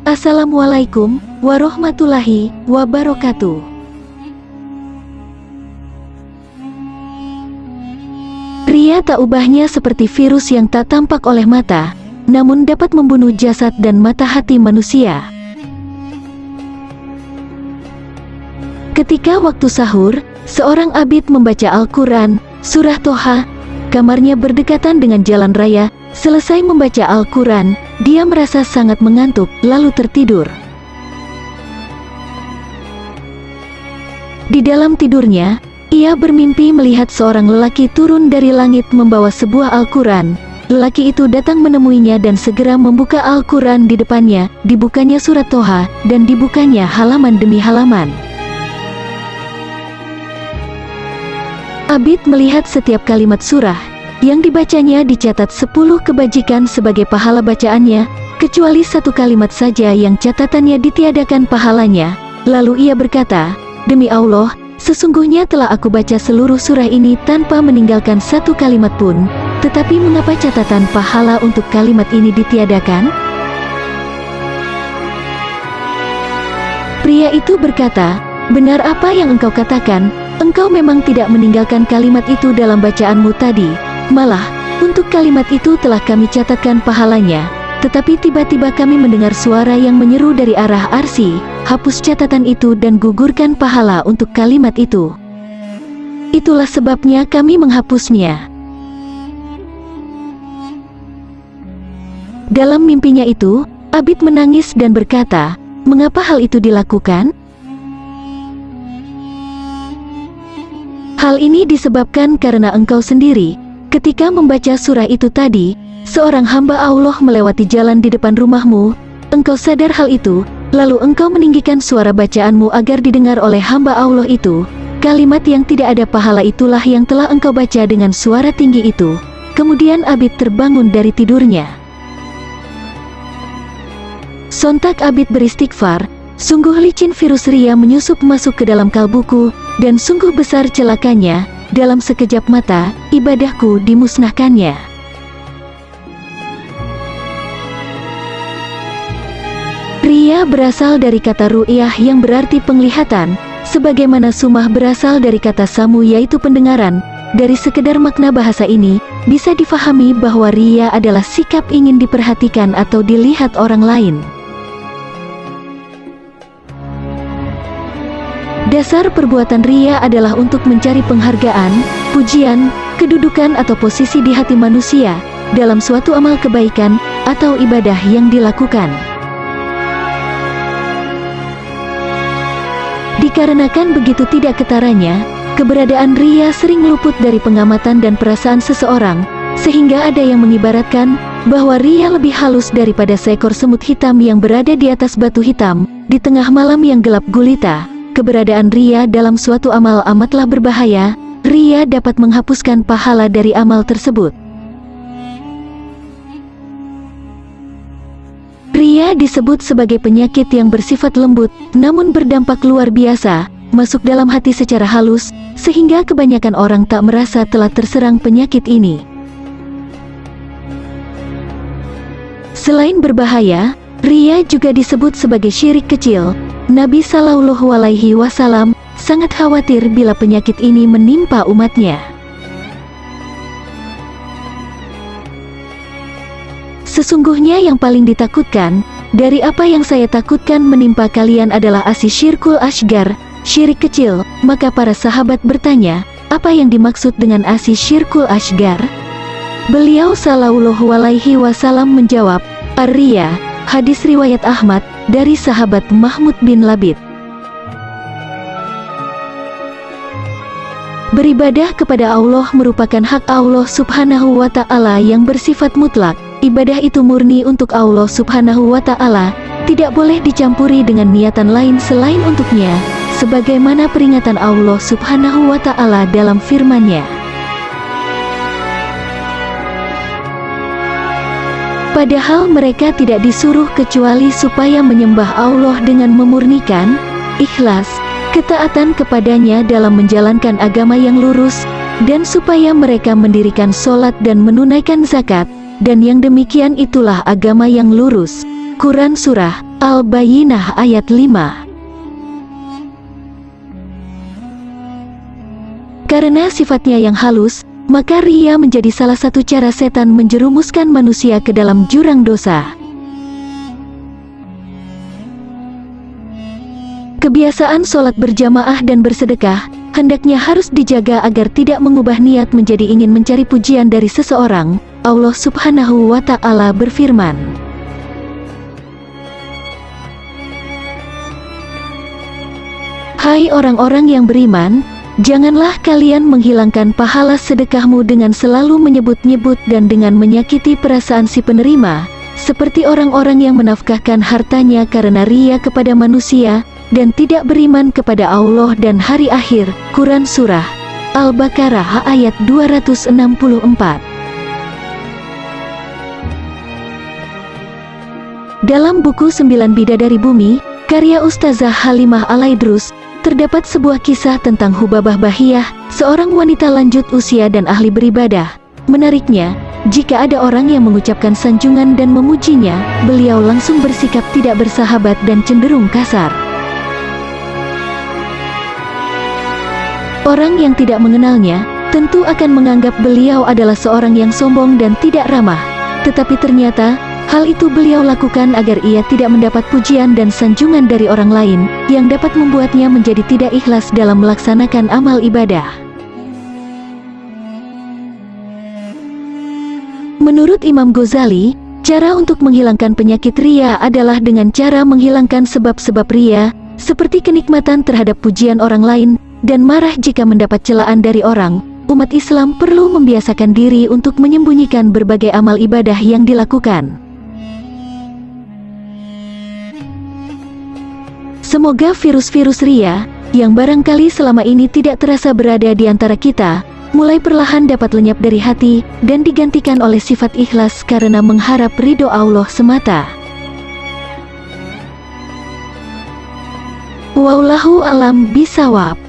Assalamualaikum warahmatullahi wabarakatuh. Pria tak ubahnya seperti virus yang tak tampak oleh mata, namun dapat membunuh jasad dan mata hati manusia. Ketika waktu sahur, seorang abid membaca Al-Quran, surah Toha. Kamarnya berdekatan dengan jalan raya. Selesai membaca Al-Quran, dia merasa sangat mengantuk, lalu tertidur. Di dalam tidurnya, ia bermimpi melihat seorang lelaki turun dari langit membawa sebuah Al-Quran. Lelaki itu datang menemuinya dan segera membuka Al-Quran di depannya. Dibukanya surat Toha, dan dibukanya halaman demi halaman. Abid melihat setiap kalimat surah yang dibacanya dicatat 10 kebajikan sebagai pahala bacaannya, kecuali satu kalimat saja yang catatannya ditiadakan pahalanya. Lalu ia berkata, "Demi Allah, sesungguhnya telah aku baca seluruh surah ini tanpa meninggalkan satu kalimat pun, tetapi mengapa catatan pahala untuk kalimat ini ditiadakan?" Pria itu berkata, "Benar apa yang engkau katakan, engkau memang tidak meninggalkan kalimat itu dalam bacaanmu tadi. Malah, untuk kalimat itu telah kami catatkan pahalanya. Tetapi tiba-tiba kami mendengar suara yang menyeru dari arah arsy, hapus catatan itu dan gugurkan pahala untuk kalimat itu. Itulah sebabnya kami menghapusnya." Dalam mimpinya itu, Abid menangis dan berkata, "Mengapa hal itu dilakukan?" "Hal ini disebabkan karena engkau sendiri. Ketika membaca surah itu tadi, seorang hamba Allah melewati jalan di depan rumahmu. Engkau sadar hal itu, lalu engkau meninggikan suara bacaanmu agar didengar oleh hamba Allah itu. Kalimat yang tidak ada pahala itulah yang telah engkau baca dengan suara tinggi itu." Kemudian Abid terbangun dari tidurnya. Sontak Abid beristighfar, "Sungguh licin virus ria menyusup masuk ke dalam kalbuku, dan sungguh besar celakanya. Dalam sekejap mata, ibadahku dimusnahkannya." Ria berasal dari kata ru'yah yang berarti penglihatan, sebagaimana sumah berasal dari kata samu yaitu pendengaran. Dari sekedar makna bahasa ini, bisa difahami bahwa ria adalah sikap ingin diperhatikan atau dilihat orang lain. Dasar perbuatan ria adalah untuk mencari penghargaan, pujian, kedudukan atau posisi di hati manusia dalam suatu amal kebaikan atau ibadah yang dilakukan. Dikarenakan begitu tidak ketaranya, keberadaan ria sering luput dari pengamatan dan perasaan seseorang, sehingga ada yang mengibaratkan bahwa ria lebih halus daripada seekor semut hitam yang berada di atas batu hitam di tengah malam yang gelap gulita. Keberadaan ria dalam suatu amal amatlah berbahaya. Ria dapat menghapuskan pahala dari amal tersebut. Ria disebut sebagai penyakit yang bersifat lembut, namun berdampak luar biasa, masuk dalam hati secara halus, sehingga kebanyakan orang tak merasa telah terserang penyakit ini. Selain berbahaya, ria juga disebut sebagai syirik kecil. Nabi Shallallahu Alaihi Wasallam sangat khawatir bila penyakit ini menimpa umatnya. "Sesungguhnya yang paling ditakutkan dari apa yang saya takutkan menimpa kalian adalah asyirkul asgar, syirik kecil." Maka para sahabat bertanya, "Apa yang dimaksud dengan asyirkul asgar?" Beliau Shallallahu Alaihi Wasallam menjawab, "Ar-riya." Hadis riwayat Ahmad dari sahabat Mahmud bin Labid. Beribadah kepada Allah merupakan hak Allah Subhanahu wa Ta'ala yang bersifat mutlak. Ibadah itu murni untuk Allah Subhanahu wa Ta'ala, tidak boleh dicampuri dengan niatan lain selain untuknya, sebagaimana peringatan Allah Subhanahu wa Ta'ala dalam firman-Nya. Padahal mereka tidak disuruh kecuali supaya menyembah Allah dengan memurnikan, ikhlas, ketaatan kepadanya dalam menjalankan agama yang lurus, dan supaya mereka mendirikan sholat dan menunaikan zakat, dan yang demikian itulah agama yang lurus. Quran Surah Al-Bayyinah ayat 5. Karena sifatnya yang halus, maka riya menjadi salah satu cara setan menjerumuskan manusia ke dalam jurang dosa. Kebiasaan sholat berjamaah dan bersedekah hendaknya harus dijaga agar tidak mengubah niat menjadi ingin mencari pujian dari seseorang. Allah Subhanahu wa Ta'ala berfirman, "Hai orang-orang yang beriman, janganlah kalian menghilangkan pahala sedekahmu dengan selalu menyebut-nyebut dan dengan menyakiti perasaan si penerima, seperti orang-orang yang menafkahkan hartanya karena riya kepada manusia, dan tidak beriman kepada Allah dan hari akhir." Quran Surah Al-Baqarah ayat 264. Dalam buku 9 Bidadari Bumi, karya Ustazah Halimah Al-Aidrus, terdapat sebuah kisah tentang Hubabah Bahiyah, seorang wanita lanjut usia dan ahli beribadah. Menariknya, jika ada orang yang mengucapkan sanjungan dan memujinya, beliau langsung bersikap tidak bersahabat dan cenderung kasar. Orang yang tidak mengenalnya tentu akan menganggap beliau adalah seorang yang sombong dan tidak ramah. Tetapi ternyata, hal itu beliau lakukan agar ia tidak mendapat pujian dan sanjungan dari orang lain, yang dapat membuatnya menjadi tidak ikhlas dalam melaksanakan amal ibadah. Menurut Imam Ghazali, cara untuk menghilangkan penyakit riya adalah dengan cara menghilangkan sebab-sebab riya, seperti kenikmatan terhadap pujian orang lain, dan marah jika mendapat celaan dari orang. Umat Islam perlu membiasakan diri untuk menyembunyikan berbagai amal ibadah yang dilakukan. Semoga virus-virus riya, yang barangkali selama ini tidak terasa berada di antara kita, mulai perlahan dapat lenyap dari hati, dan digantikan oleh sifat ikhlas karena mengharap ridho Allah semata. Wallahu a'lam bishawab.